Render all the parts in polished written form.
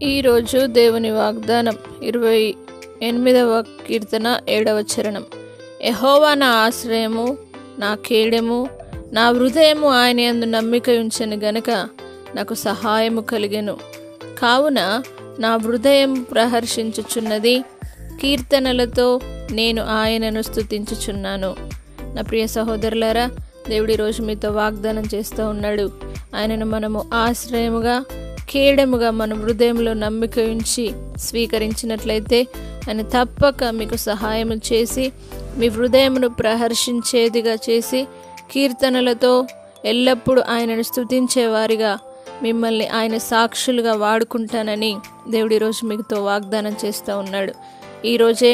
ఈరోజు దేవుని వాగ్దానం 28వ కీర్తన 7వ చరణం. యెహోవా నా ఆశ్రయము, నా కేడెము, నా హృదయము ఆయన యందు నమ్మిక ఉంచెను గనుక నాకు సహాయము కలిగెను. కావున నా హృదయం ప్రహర్షించుచున్నది, కీర్తనలతో నేను ఆయనను స్తుతించుచున్నాను. నా ప్రియ సహోదరులారా, దేవుడి రోజు మీతో వాగ్దానం చేస్తూ ఉన్నాడు. ఆయనను మనము ఆశ్రయముగా, కేడముగా మన హృదయంలో నమ్మిక ఉంచి స్వీకరించినట్లయితే ఆయన తప్పక మీకు సహాయము చేసి మీ హృదయమును ప్రహర్షించేదిగా చేసి కీర్తనలతో ఎల్లప్పుడూ ఆయనను స్తుతించేవారిగా మిమ్మల్ని ఆయన సాక్షులుగా వాడుకుంటానని దేవుడి రోజు మీతో వాగ్దానం చేస్తూ ఉన్నాడు. ఈరోజే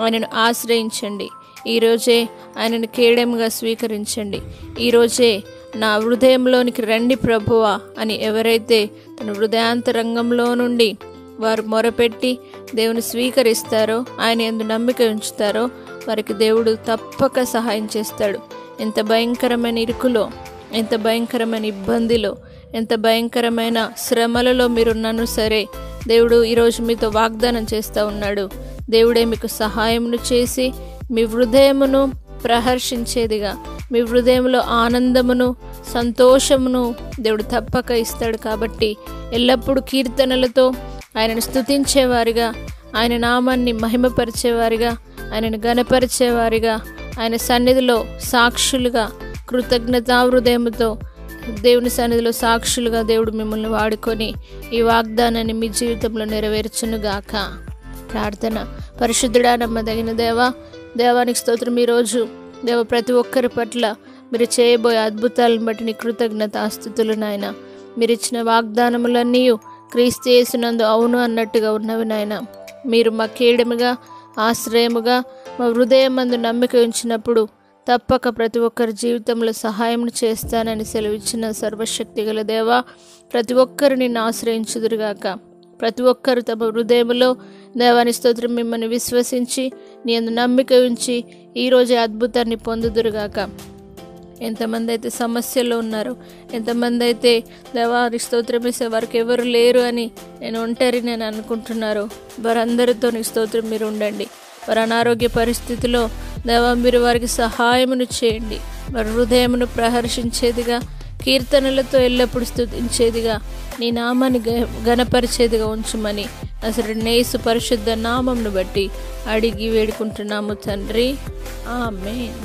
ఆయనను ఆశ్రయించండి, ఈరోజే ఆయనను కేడముగా స్వీకరించండి, ఈరోజే నా హృదయంలోనికి రండి ప్రభువా అని ఎవరైతే తన హృదయాంతరంగంలో నుండి వారు మొరపెట్టి దేవుని స్వీకరిస్తారో, ఆయన యందు నమ్మిక ఉంచుతారో వారికి దేవుడు తప్పక సహాయం చేస్తాడు. ఎంత భయంకరమైన ఇరుకులో, ఎంత భయంకరమైన ఇబ్బందిలో, ఎంత భయంకరమైన శ్రమలలో మీరున్నాను సరే, దేవుడు ఈరోజు మీతో వాగ్దానం చేస్తూ ఉన్నాడు. దేవుడే మీకు సహాయమును చేసి మీ హృదయమును ప్రహర్షించేదిగా, మీ హృదయంలో ఆనందమును, సంతోషమును దేవుడు తప్పక ఇస్తాడు. కాబట్టి ఎల్లప్పుడూ కీర్తనలతో ఆయనను స్తుతించేవారిగా, ఆయన నామాన్ని మహిమపరిచేవారిగా, ఆయనను ఘనపరిచేవారిగా, ఆయన సన్నిధిలో సాక్షులుగా, కృతజ్ఞతా హృదయముతో దేవుని సన్నిధిలో సాక్షులుగా దేవుడు మిమ్మల్ని వాడుకొని ఈ వాగ్దానాన్ని మీ జీవితంలో నెరవేర్చునుగాక. ప్రార్థన. పరిశుద్ధుడా, నమ్మదగిన దేవా, దేవానికి స్తోత్రం. ఈరోజు దేవ ప్రతి ఒక్కరి పట్ల మీరు చేయబోయే అద్భుతాలను బట్టి నీ కృతజ్ఞతాస్తుతులు నాయన. మీరు ఇచ్చిన వాగ్దానములన్నీ క్రీస్తు యేసునందు అవును అన్నట్టుగా ఉన్నవి నాయన. మీరు మా కేడముగా, ఆశ్రయముగా, మా హృదయం మందు నమ్మిక ఉంచినప్పుడు తప్పక ప్రతి ఒక్కరి జీవితంలో సహాయం చేస్తానని సెలవిచ్చిన సర్వశక్తి గల దేవా, ప్రతి ఒక్కరు నిన్ను ఆశ్రయించుదురుగాక. ప్రతి ఒక్కరు తమ హృదయంలో దేవాని స్తోత్రం మిమ్మల్ని విశ్వసించి నీ యందు నమ్మిక ఉంచి ఈరోజే అద్భుతాన్ని పొందుదురుగాక. ఎంతమంది అయితే సమస్యలో ఉన్నారో, ఎంతమంది అయితే దేవాని స్తోత్రం వేసే వారికి ఎవరు లేరు అని నేను అనుకుంటున్నారో, వారందరితో నీ స్తోత్రం మీరు ఉండండి. వారి అనారోగ్య పరిస్థితిలో దేవా మీరు వారికి సహాయమును చేయండి. వారి హృదయమును ప్రహర్షించేదిగా, కీర్తనలతో ఎల్లప్పుడూ స్తుతించేదిగా, నీ నామాన్ని ఘనపరిచేదిగా ఉంచుమని నజరేయుడైన యేసు పరిశుద్ధ నామమును బట్టి అడిగి వేడుకుంటున్నాము తండ్రి. ఆమేన్.